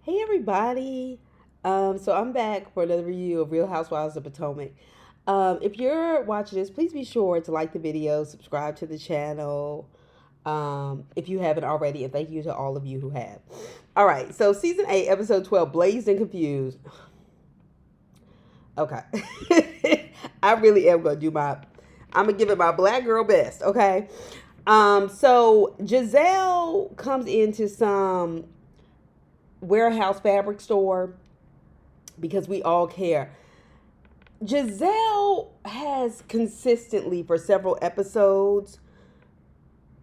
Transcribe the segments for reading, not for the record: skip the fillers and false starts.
Hey everybody. So I'm back for another review of Real Housewives of Potomac. If you're watching this, please be sure to like the video, subscribe to the channel, if you haven't already, and thank you to all of you who have. All right, so season 8, episode 12, Blazed and Confused. Okay. I really am gonna I'm gonna give it my black girl best, okay? So Giselle comes into some warehouse fabric store because we all care. Giselle has consistently, for several episodes,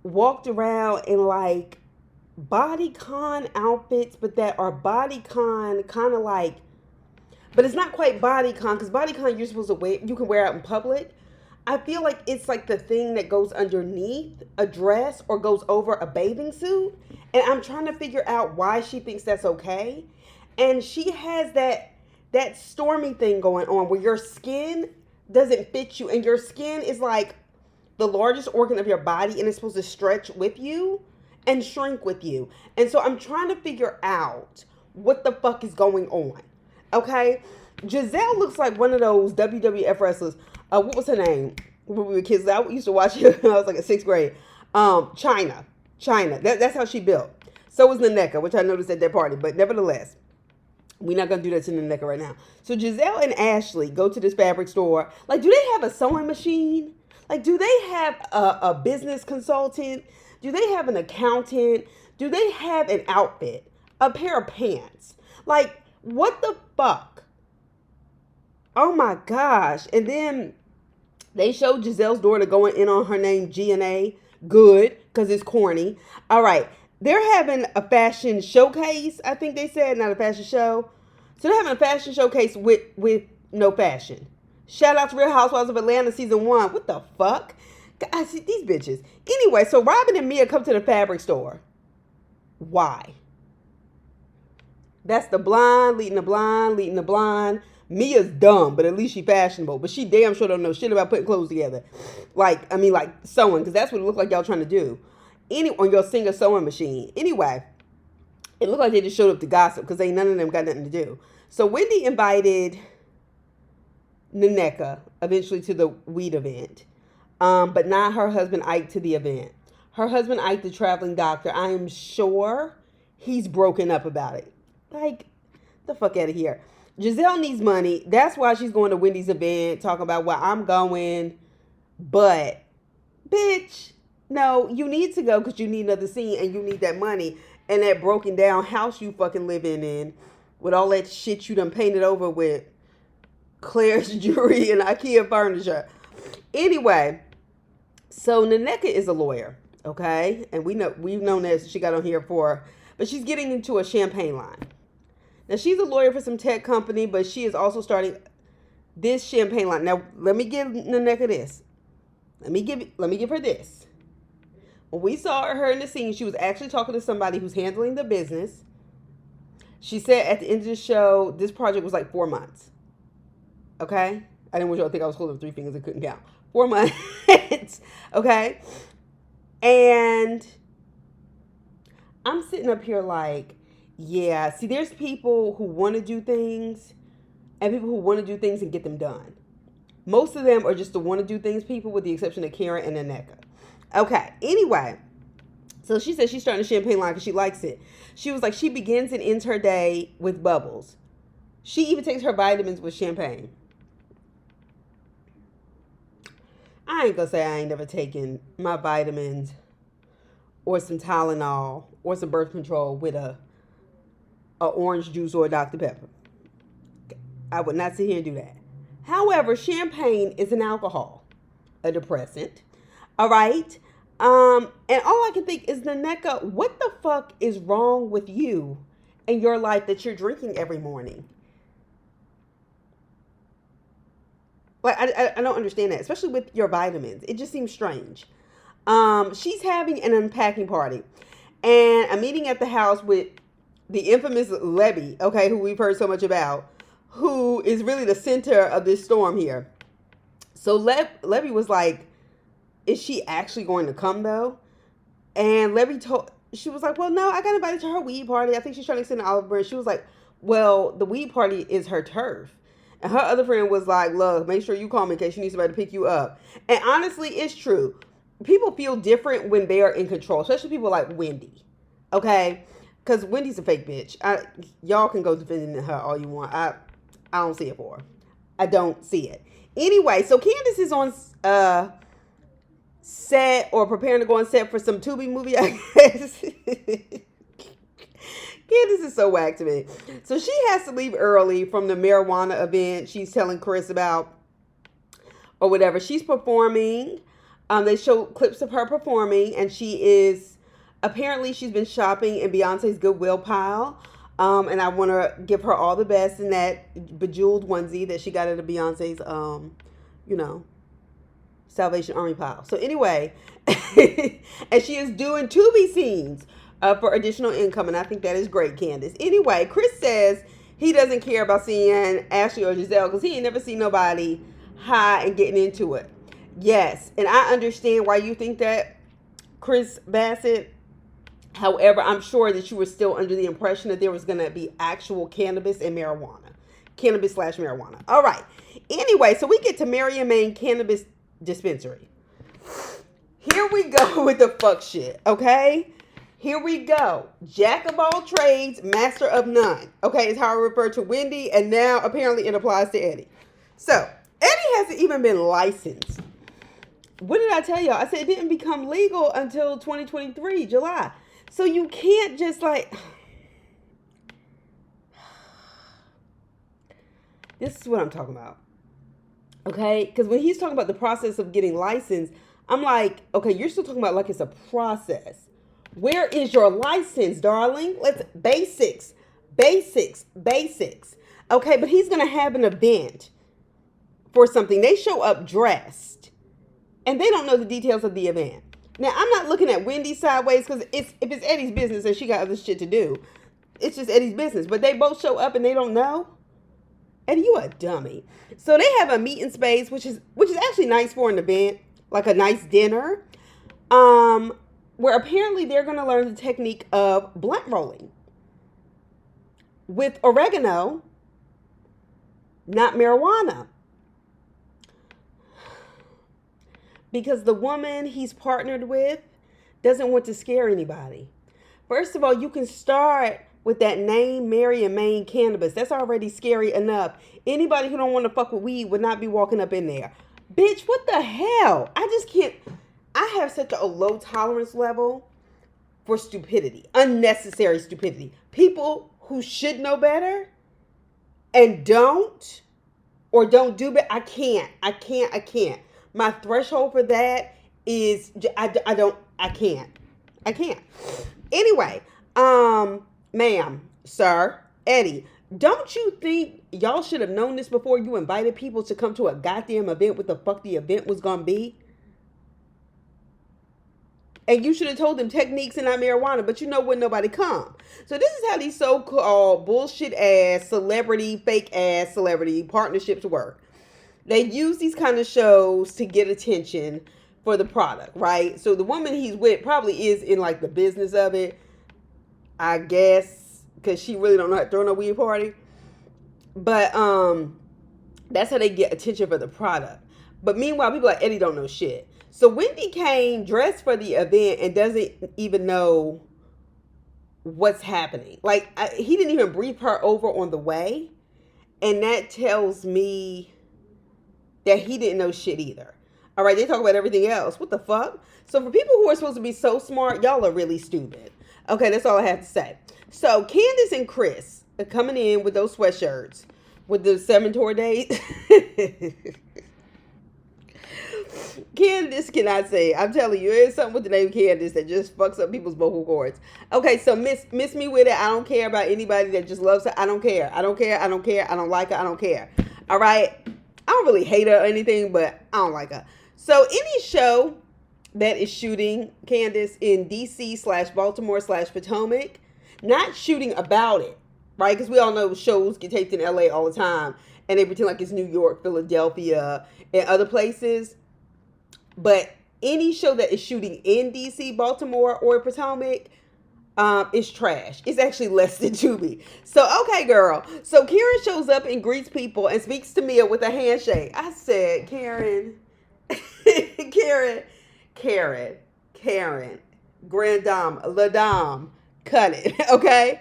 walked around in like bodycon outfits, but that are bodycon kind of like, but it's not quite bodycon because bodycon you're supposed to wear, you can wear out in public. I feel like it's like the thing that goes underneath a dress or goes over a bathing suit. And I'm trying to figure out why she thinks that's okay. And she has that stormy thing going on where your skin doesn't fit you and your skin is like the largest organ of your body and it's supposed to stretch with you and shrink with you. And so I'm trying to figure out what the fuck is going on. Okay? Giselle looks like one of those WWF wrestlers. What was her name? When we were kids, I used to watch her when I was like in sixth grade. China. That's how she built. So was Naneka, which I noticed at that party. But nevertheless, we're not going to do that to Naneka right now. So Giselle and Ashley go to this fabric store. Like, do they have a sewing machine? Like, do they have a business consultant? Do they have an accountant? Do they have an outfit? A pair of pants? Like, what the fuck? Oh my gosh. And then they showed Giselle's daughter going in on her name G&A. Good, because it's corny. All right. They're having a fashion showcase, I think they said, not a fashion show. So they're having a fashion showcase with no fashion. Shout out to Real Housewives of Atlanta season 1. What the fuck? I see these bitches. Anyway, so Robin and Mia come to the fabric store. Why? That's the blind leading the blind leading the blind. Mia's dumb, but at least she fashionable. But she damn sure don't know shit about putting clothes together. Like sewing, because that's what it looked like y'all trying to do. On your Singer sewing machine. Anyway, it looked like they just showed up to gossip because ain't none of them got nothing to do. So Wendy invited Naneka eventually to the weed event, but not her husband Ike to the event. Her husband Ike, the traveling doctor, I am sure he's broken up about it. Like, the fuck out of here. Giselle needs money. That's why she's going to Wendy's event, talking about, well, I'm going, but, bitch, no, you need to go because you need another scene and you need that money and that broken down house you fucking living in with all that shit you done painted over with Claire's jewelry and IKEA furniture. Anyway, so Naneka is a lawyer, okay? And we've known that she got on here for, but she's getting into a champagne line. Now, she's a lawyer for some tech company, but she is also starting this champagne line. Now, let me give Naneka this. Let me give her this. When we saw her in the scene, she was actually talking to somebody who's handling the business. She said at the end of the show, this project was like 4 months. Okay? I didn't want y'all to think I was holding 3 fingers and couldn't count. 4 months. Okay? And I'm sitting up here like, yeah, see, there's people who want to do things and people who want to do things and get them done. Most of them are just the want to do things people, with the exception of Karen and Naneka. Okay, anyway, so she said she's starting a champagne line because she likes it. She was like, she begins and ends her day with bubbles. She even takes her vitamins with champagne. I ain't gonna say I ain't never taken my vitamins or some Tylenol or some birth control with a orange juice or a Dr. Pepper. I would not sit here and do that. However, champagne is an alcohol, a depressant. All right? And all I can think is, Naneka, what the fuck is wrong with you in your life that you're drinking every morning? Like, I don't understand that, especially with your vitamins. It just seems strange. She's having an unpacking party and a meeting at the house with the infamous Levy, okay, who we've heard so much about, who is really the center of this storm here. So Levy was like, is she actually going to come though? And Levy told she was like, well, no, I got invited to her weed party. I think she's trying to extend the olive branch. She was like, well, the weed party is her turf. And her other friend was like, look, make sure you call me in case you need somebody to pick you up. And honestly, it's true. People feel different when they are in control, especially people like Wendy. Okay? Because Wendy's a fake bitch. Y'all can go defending her all you want. I don't see it for her. I don't see it. Anyway, so Candace is on set or preparing to go on set for some Tubi movie, I guess. Candace is so whack to me. So she has to leave early from the marijuana event she's telling Chris about or whatever. She's performing. They show clips of her performing, and apparently she's been shopping in Beyonce's Goodwill pile. And I want to give her all the best in that bejeweled onesie that she got at Beyonce's, Salvation Army pile. So anyway, and she is doing Tubi scenes for additional income, and I think that is great, Candace. Anyway, Chris says he doesn't care about seeing Ashley or Giselle because he ain't never seen nobody high and getting into it. Yes, and I understand why you think that, Chris Bassett. However, I'm sure that you were still under the impression that there was going to be actual cannabis and marijuana. Cannabis/marijuana. All right. Anyway, so we get to Mary and Main Cannabis Dispensary. Here we go with the fuck shit, okay? Here we go. Jack of all trades, master of none. Okay, is how I refer to Wendy, and now apparently it applies to Eddie. So, Eddie hasn't even been licensed. What did I tell y'all? I said it didn't become legal until 2023, July. So you can't just like... This is what I'm talking about. Okay? Because when he's talking about the process of getting licensed, I'm like, okay, you're still talking about like it's a process. Where is your license, darling? Let's basics. Okay, but he's going to have an event for something. They show up dressed, and they don't know the details of the event. Now, I'm not looking at Wendy sideways because if it's Eddie's business and she got other shit to do, it's just Eddie's business. But they both show up and they don't know. Eddie, you a dummy. So they have a meeting space, which is actually nice for an event, like a nice dinner, where apparently they're going to learn the technique of blunt rolling with oregano, not marijuana. Because the woman he's partnered with doesn't want to scare anybody. First of all, you can start with that name, Mary and Main Cannabis. That's already scary enough. Anybody who don't want to fuck with weed would not be walking up in there. Bitch, what the hell? I just can't. I have such a low tolerance level for stupidity. Unnecessary stupidity. People who should know better and don't, or don't do better. I can't. My threshold for that is I can't. Anyway, ma'am, sir, Eddie, don't you think y'all should have known this before you invited people to come to a goddamn event? What the fuck the event was gonna be? And you should have told them techniques and not marijuana, but you know when nobody come. So this is how these so-called bullshit ass celebrity, fake ass celebrity partnerships work. They use these kind of shows to get attention for the product, right? So the woman he's with probably is in like the business of it, I guess, because she really don't know how to throw no weed party. But that's how they get attention for the product. But meanwhile, people like Eddie don't know shit. So Wendy came dressed for the event and doesn't even know what's happening. Like, he didn't even brief her over on the way. And that tells me that he didn't know shit either. All right, they talk about everything else. What the fuck? So for people who are supposed to be so smart, y'all are really stupid. Okay, that's all I have to say. So Candace and Chris are coming in with those sweatshirts with the 7 tour dates. Candace cannot say. I'm telling you, there's something with the name Candace that just fucks up people's vocal cords. Okay, so miss me with it. I don't care about anybody that just loves her. I don't care. I don't like her. I don't care. All right? I don't really hate her or anything, but I don't like her. So any show that is shooting Candace in DC/Baltimore/Potomac, not shooting about it, right? Because we all know shows get taped in LA all the time, and they pretend like it's New York, Philadelphia, and other places. But any show that is shooting in DC, Baltimore, or Potomac, It's trash. It's actually less than Tubi. So, okay, girl. So, Karen shows up and greets people and speaks to Mia with a handshake. I said, Karen, Karen, Karen, Karen, Grand Dame, La Dame, cut it, okay?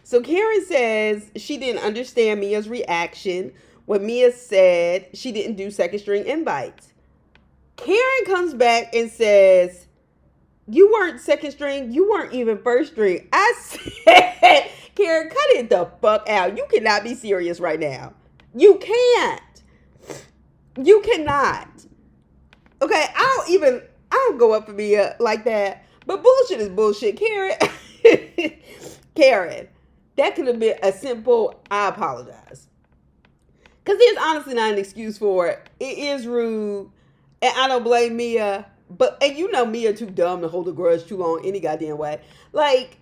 So, Karen says she didn't understand Mia's reaction when Mia said she didn't do second string invites. Karen comes back and says, you weren't second string. You weren't even first string. I said, Karen, cut it the fuck out. You cannot be serious right now. You can't. You cannot. Okay, I don't go up for Mia like that. But bullshit is bullshit. Karen, Karen, that could have been a simple, I apologize. Because there's honestly not an excuse for it. It is rude. And I don't blame Mia. And you know Mia too dumb to hold a grudge too long any goddamn way. Like,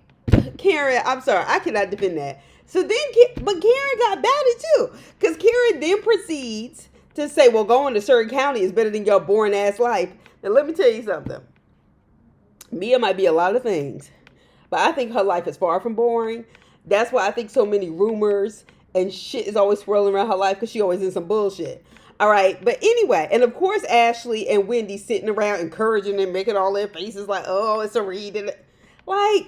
Karen, I'm sorry. I cannot defend that. So then, but Karen got batted too. Because Karen then proceeds to say, well, going to Surrey County is better than your boring ass life. Now, let me tell you something. Mia might be a lot of things. But I think her life is far from boring. That's why I think so many rumors and shit is always swirling around her life because she always in some bullshit. All right. But anyway, and of course, Ashley and Wendy sitting around encouraging them, making all their faces like, oh, it's a read. And like,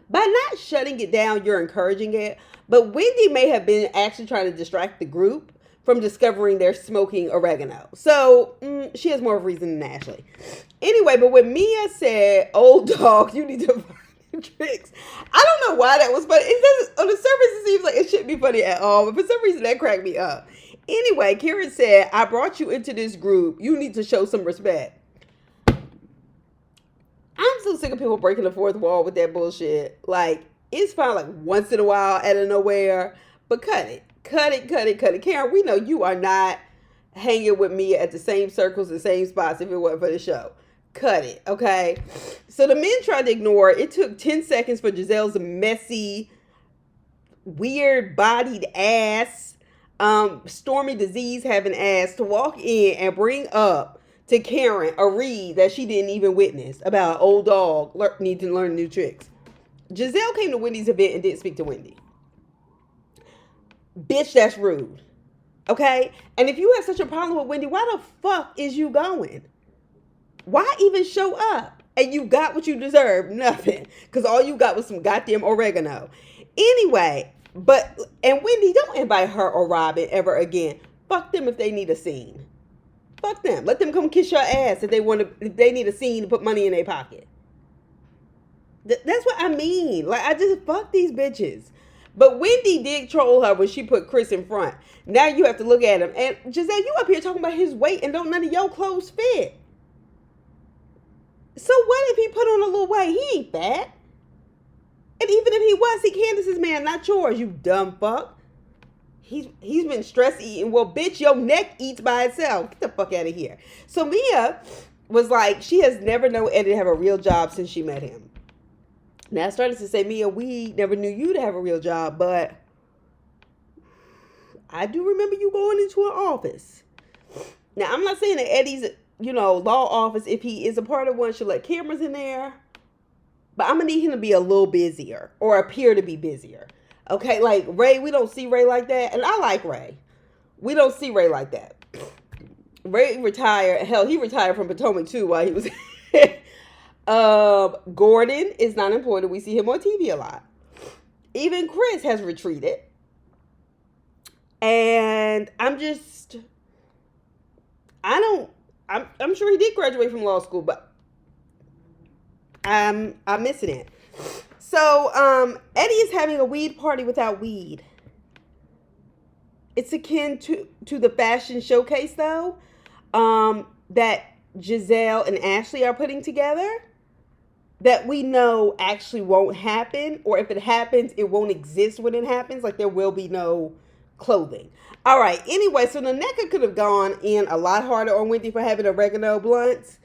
by not shutting it down, you're encouraging it. But Wendy may have been actually trying to distract the group from discovering they're smoking oregano. So she has more of a reason than Ashley. Anyway, but when Mia said, old dog, you need to find the tricks. I don't know why that was funny. It doesn't, on the surface, it seems like it shouldn't be funny at all. But for some reason, that cracked me up. Anyway, Karen said, I brought you into this group. You need to show some respect. I'm so sick of people breaking the fourth wall with that bullshit. Like, it's fine like once in a while out of nowhere. But cut it. Cut it, cut it, cut it. Karen, we know you are not hanging with me at the same circles and same spots if it wasn't for the show. Cut it, okay? So the men tried to ignore it. It took 10 seconds for Giselle's messy, weird-bodied ass, Stormy Disease having ass to walk in and bring up to Karen a read that she didn't even witness about an old dog needing to learn new tricks. Giselle came to Wendy's event and didn't speak to Wendy. Bitch, that's rude. Okay? And if you have such a problem with Wendy, why the fuck is you going? Why even show up? And you got what you deserve. Nothing. Because all you got was some goddamn oregano. Anyway, and Wendy, don't invite her or Robin ever again. Fuck them if they need a scene. Fuck them. Let them come kiss your ass if they need a scene to put money in their pocket. That's what I mean. Like, I just fuck these bitches. But Wendy did troll her when she put Chris in front. Now you have to look at him. And Giselle, you up here talking about his weight and don't none of your clothes fit. So what if he put on a little weight? He ain't fat. And even if he was, he Candace's man, not yours, you dumb fuck. He's been stress eating. Well, bitch, your neck eats by itself. Get the fuck out of here. So Mia was like, she has never known Eddie to have a real job since she met him. Now, I started to say, Mia, we never knew you to have a real job, but I do remember you going into an office. Now, I'm not saying that Eddie's, law office, if he is a part of one, should let cameras in there, but I'm going to need him to be a little busier or appear to be busier. Okay, like Ray, we don't see Ray like that, and I like Ray. We don't see Ray like that. Ray retired. Hell, he retired from Potomac, too, while he was... Gordon is not employed and we see him on TV a lot. Even Chris has retreated. And I'm sure he did graduate from law school, but I'm missing it. So, Eddie is having a weed party without weed. It's akin to the fashion showcase, though, that Giselle and Ashley are putting together. That we know actually won't happen, or if it happens, it won't exist when it happens. Like, there will be no clothing. All right. Anyway, so the NECA could have gone in a lot harder on Wendy for having oregano blunts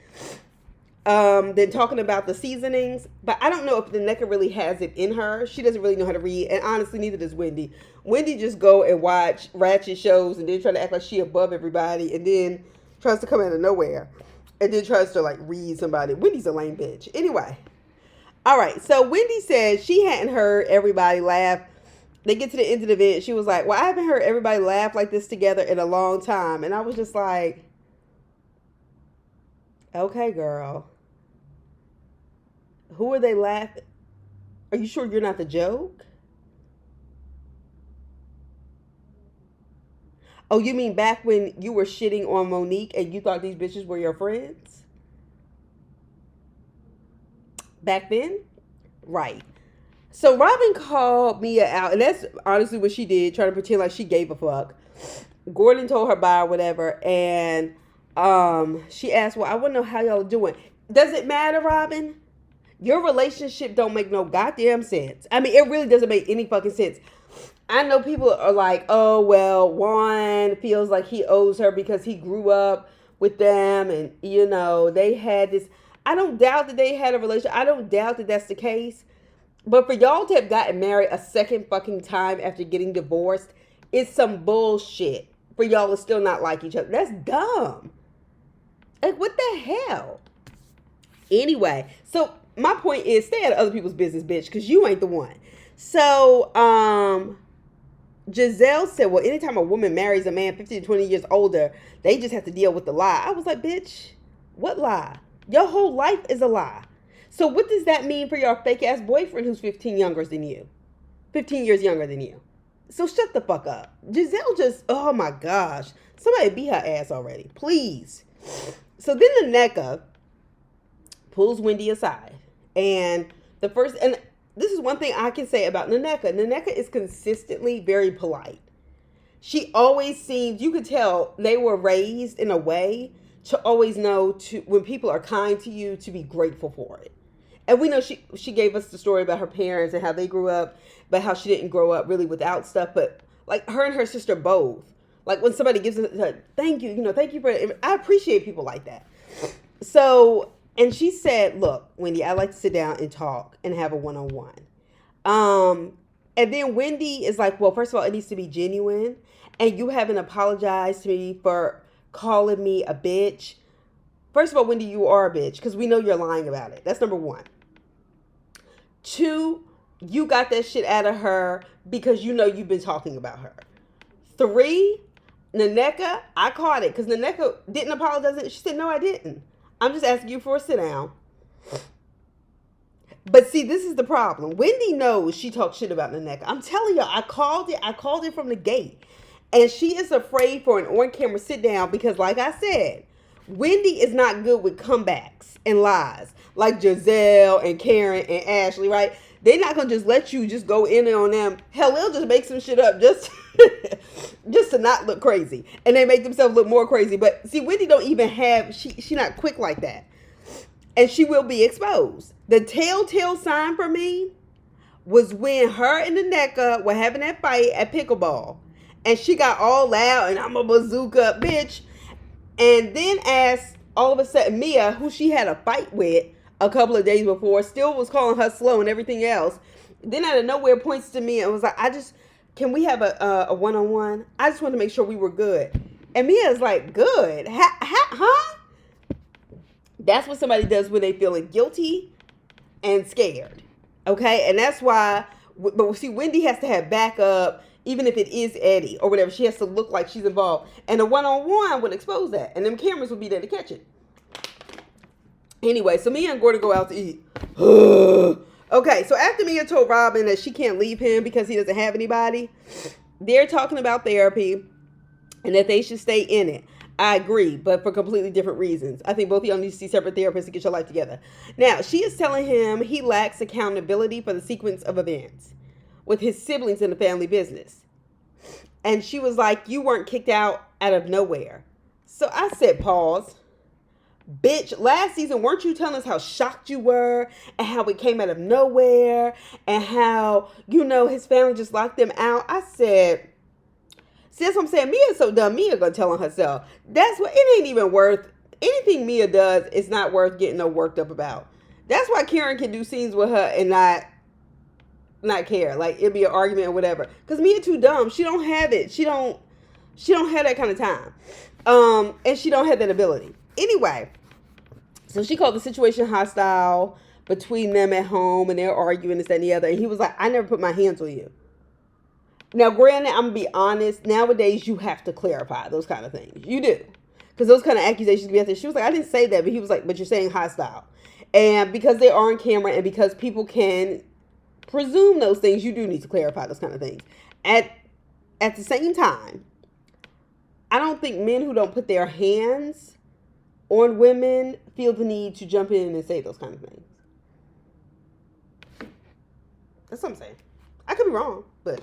than talking about the seasonings. But I don't know if the NECA really has it in her. She doesn't really know how to read. And honestly, neither does Wendy. Wendy just go and watch ratchet shows and then try to act like she above everybody and then tries to come out of nowhere. and then tries to like read somebody. Wendy's a lame bitch. Anyway, all right. So Wendy said she hadn't heard everybody laugh. They get to the end of the event. She was like, "Well, I haven't heard everybody laugh like this together in a long time," and I was just like, "Okay, girl. Who are they laughing? Are you sure you're not the joke?" Oh, you mean back when you were shitting on Monique and you thought these bitches were your friends? Back then? Right. So Robin called Mia out, and that's honestly what she did, trying to pretend like she gave a fuck. Gordon told her bye or whatever, and she asked, "Well, I want to know how y'all are doing. Does it matter, Robin? Your relationship don't make no goddamn sense. I mean, it really doesn't make any fucking sense. I know people are like, oh, well, Juan feels like he owes her because he grew up with them and, you know, they had this. I don't doubt that they had a relationship. I don't doubt that that's the case. But for y'all to have gotten married a second fucking time after getting divorced, it's some bullshit for y'all to still not like each other. That's dumb. Like, what the hell? Anyway, so my point is stay out of other people's business, bitch, because you ain't the one. So, Giselle said, well, anytime a woman marries a man 15 to 20 years older, they just have to deal with the lie. I was like, bitch, what lie? Your whole life is a lie. So what does that mean for your fake ass boyfriend who's 15 younger than you? 15 years younger than you. So shut the fuck up. Giselle just, oh my gosh. Somebody beat her ass already. Please. So then the NECA pulls Wendy aside. And this is one thing I can say about Naneka. Naneka is consistently very polite. She always seems, you could tell they were raised in a way to always know to when people are kind to you to be grateful for it. And we know she gave us the story about her parents and how they grew up, but how she didn't grow up really without stuff. But like her and her sister both, like when somebody gives her, thank you, thank you for it. I appreciate people like that. So, and she said, look, Wendy, I like to sit down and talk and have a one-on-one. And then Wendy is like, well, first of all, it needs to be genuine. And you haven't apologized to me for calling me a bitch. First of all, Wendy, you are a bitch because we know you're lying about it. That's number one. Two, you got that shit out of her because you know you've been talking about her. Three, Naneka, I caught it because Naneka didn't apologize. She said, no, I didn't. I'm just asking you for a sit down. But see, this is the problem. Wendy knows she talks shit about Naneka. I'm telling y'all, I called it from the gate. And she is afraid for an on-camera sit down because, like I said, Wendy is not good with comebacks and lies. Like Giselle and Karen and Ashley, right? They're not going to just let you just go in on them. Hell, they'll just make some shit up just to not look crazy. And they make themselves look more crazy. But see, Wendy don't even have, she not quick like that. And she will be exposed. The telltale sign for me was when her and the NECA were having that fight at pickleball. And she got all loud and I'm a bazooka bitch. And then asked all of a sudden Mia, who she had a fight with a couple of days before, still was calling her slow and everything else. Then out of nowhere points to me and was like, can we have a one-on-one? I just wanted to make sure we were good. And Mia's like, good? Huh? That's what somebody does when they feeling guilty and scared. Okay? And that's why, but see, Wendy has to have backup, even if it is Eddie or whatever. She has to look like she's involved. And a one-on-one would expose that. And them cameras would be there to catch it. Anyway, so Mia and Gordon go out to eat. Okay, so after Mia told Robin that she can't leave him because he doesn't have anybody, they're talking about therapy and that they should stay in it. I agree, but for completely different reasons. I think both of y'all need to see separate therapists to get your life together. Now, she is telling him he lacks accountability for the sequence of events with his siblings in the family business. And she was like, you weren't kicked out of nowhere. So I said, pause. Bitch, last season, weren't you telling us how shocked you were and how it came out of nowhere and how, his family just locked them out? I said, see, that's what I'm saying. Mia's so dumb. Mia gonna tell on herself. That's what, it ain't even worth, anything Mia does is not worth getting no worked up about. That's why Karen can do scenes with her and not care. Like, it'd be an argument or whatever. Because Mia too dumb. She don't have it. She don't have that kind of time. And she don't have that ability. Anyway, So she called the situation hostile between them at home, and they're arguing this, that, and the other. And he was like, I never put my hands on you. Now, granted, I'm going to be honest. Nowadays, you have to clarify those kind of things. You do. Because those kind of accusations be out there. She was like, I didn't say that. But he was like, but you're saying hostile. And because they are on camera and because people can presume those things, you do need to clarify those kind of things. At the same time, I don't think men who don't put their hands on women feel the need to jump in and say those kind of things. That's what I'm saying. I could be wrong, but...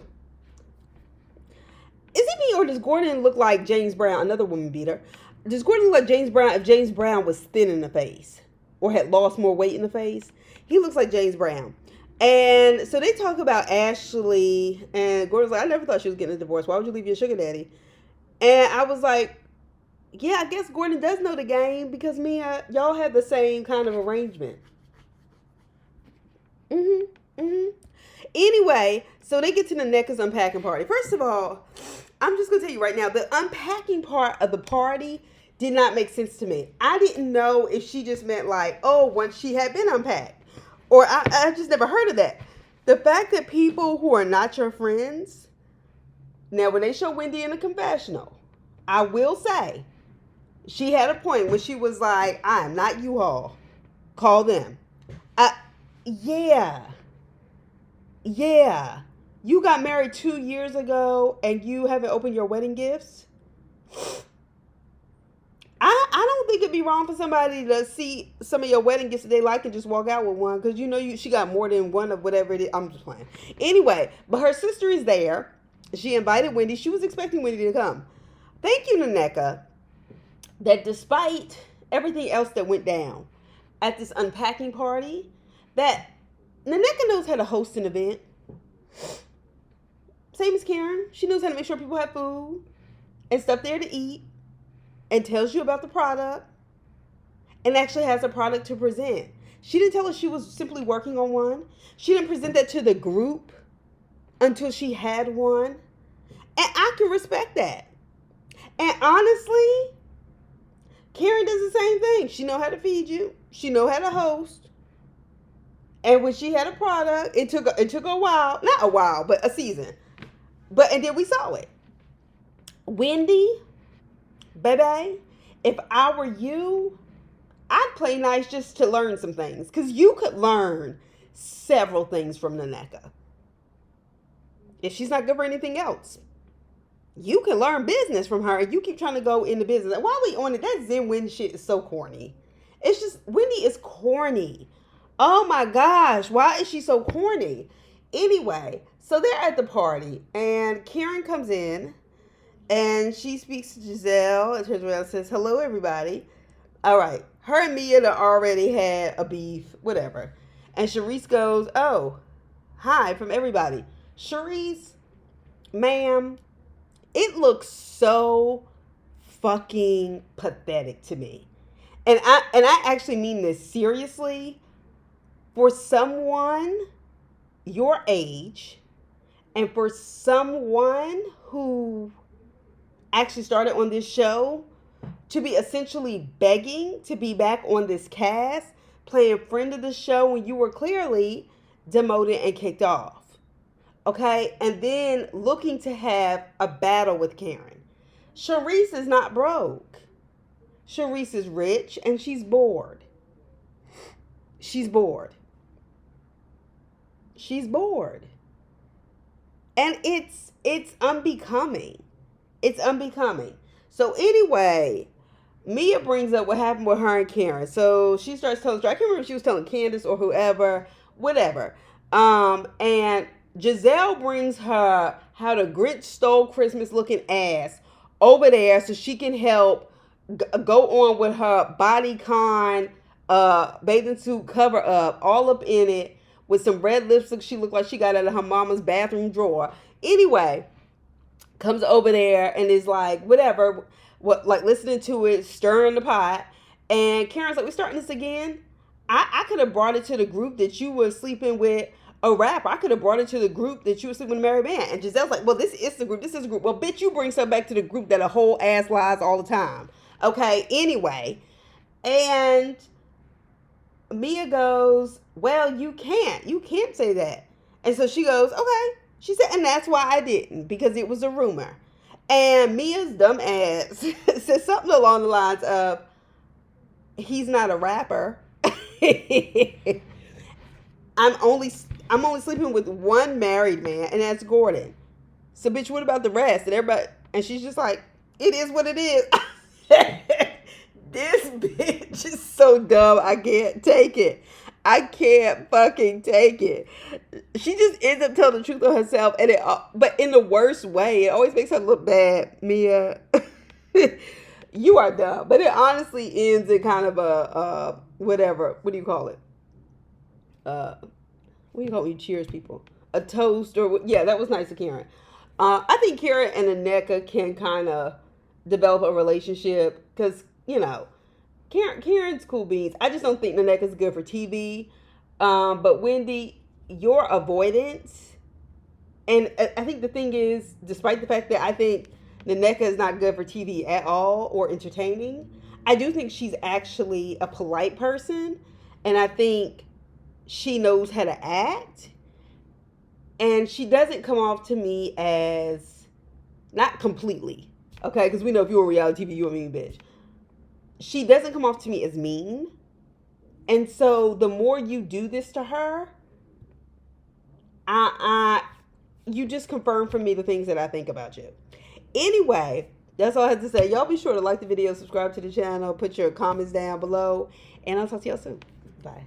Is it me or does Gordon look like James Brown, another woman beater? Does Gordon look like James Brown if James Brown was thin in the face or had lost more weight in the face? He looks like James Brown. And so they talk about Ashley, and Gordon's like, I never thought she was getting a divorce. Why would you leave your sugar daddy? And I was like, yeah, I guess Gordon does know the game because y'all have the same kind of arrangement. Anyway, so they get to the Necka's unpacking party. First of all, I'm just going to tell you right now, the unpacking part of the party did not make sense to me. I didn't know if she just meant like, oh, once she had been unpacked. Or I just never heard of that. The fact that people who are not your friends, now when they show Wendy in the confessional, I will say, she had a point when she was like, I am not U-Haul. Call them. Yeah. You got married 2 years ago and you haven't opened your wedding gifts? I don't think it'd be wrong for somebody to see some of your wedding gifts that they like and just walk out with one, because she got more than one of whatever it is. I'm just playing. Anyway, but her sister is there. She invited Wendy. She was expecting Wendy to come. Thank you, Naneka, that despite everything else that went down at this unpacking party, that Naneka knows how to host an event. Same as Karen. She knows how to make sure people have food and stuff there to eat and tells you about the product and actually has a product to present. She didn't tell us she was simply working on one. She didn't present that to the group until she had one. And I can respect that. And honestly, Karen does the same thing. She know how to feed you. She know how to host. And when she had a product, it took a while, not a while, but a season. And then we saw it. Wendy, baby, if I were you, I'd play nice just to learn some things. Because you could learn several things from Naneka. If she's not good for anything else, you can learn business from her. And you keep trying to go into business. And while we on it, that Zen Wendy shit is so corny. It's just, Wendy is corny. Oh my gosh, why is she so corny? Anyway, so they're at the party, and Karen comes in, and she speaks to Giselle, and turns around and says, hello, everybody. All right, her and Mia already had a beef, whatever. And Charisse goes, oh, hi from everybody. Charisse, ma'am, it looks so fucking pathetic to me. And I actually mean this seriously. For someone your age and for someone who actually started on this show to be essentially begging to be back on this cast, playing friend of the show when you were clearly demoted and kicked off. Okay? And then looking to have a battle with Karen. Charisse is not broke. Charisse is rich and she's bored. She's bored. She's bored. And it's unbecoming. It's unbecoming. So anyway, Mia brings up what happened with her and Karen. So she starts telling, I can't remember if she was telling Candace or whoever, whatever. And Giselle brings her how the Grinch stole Christmas looking ass over there so she can help go on with her bodycon bathing suit cover up, all up in it, with some red lipstick she looked like she got out of her mama's bathroom drawer. Anyway, comes over there and is like, whatever, like listening to it, stirring the pot. And Karen's like, we're starting this again? I could have brought it to the group that you were sleeping with a rapper. I could have brought it to the group that you were sleeping with a married man. And Giselle's like, well, this is the group. This is the group. Well, bitch, you bring stuff back to the group that a whole ass lies all the time. Okay, anyway. And Mia goes, well, you can't say that. And so she goes, okay. She said, and that's why I didn't, because it was a rumor. And Mia's dumb ass said something along the lines of, he's not a rapper. I'm only I'm only sleeping with one married man, and that's Gordon. So, bitch, what about the rest? And everybody, and she's just like, it is what it is. This bitch is so dumb. I can't take it. I can't fucking take it. She just ends up telling the truth of herself, and but in the worst way. It always makes her look bad, Mia. You are dumb. But it honestly ends in kind of a whatever. What do you call it? What do you call it when you cheers people? A toast or yeah, that was nice of Karen. I think Karen and Aneka can kind of develop a relationship because Karen's cool beans. I just don't think Aneka's good for TV. But Wendy, your avoidance, and I think the thing is, despite the fact that I think Naneka is not good for TV at all or entertaining, I do think she's actually a polite person, and I think she knows how to act, and she doesn't come off to me as, not completely, okay, because we know if you're a reality TV, you're a mean bitch. She doesn't come off to me as mean, and so the more you do this to her, you just confirm for me the things that I think about you. Anyway, that's all I have to say. Y'all be sure to like the video, subscribe to the channel, put your comments down below, and I'll talk to y'all soon. Bye.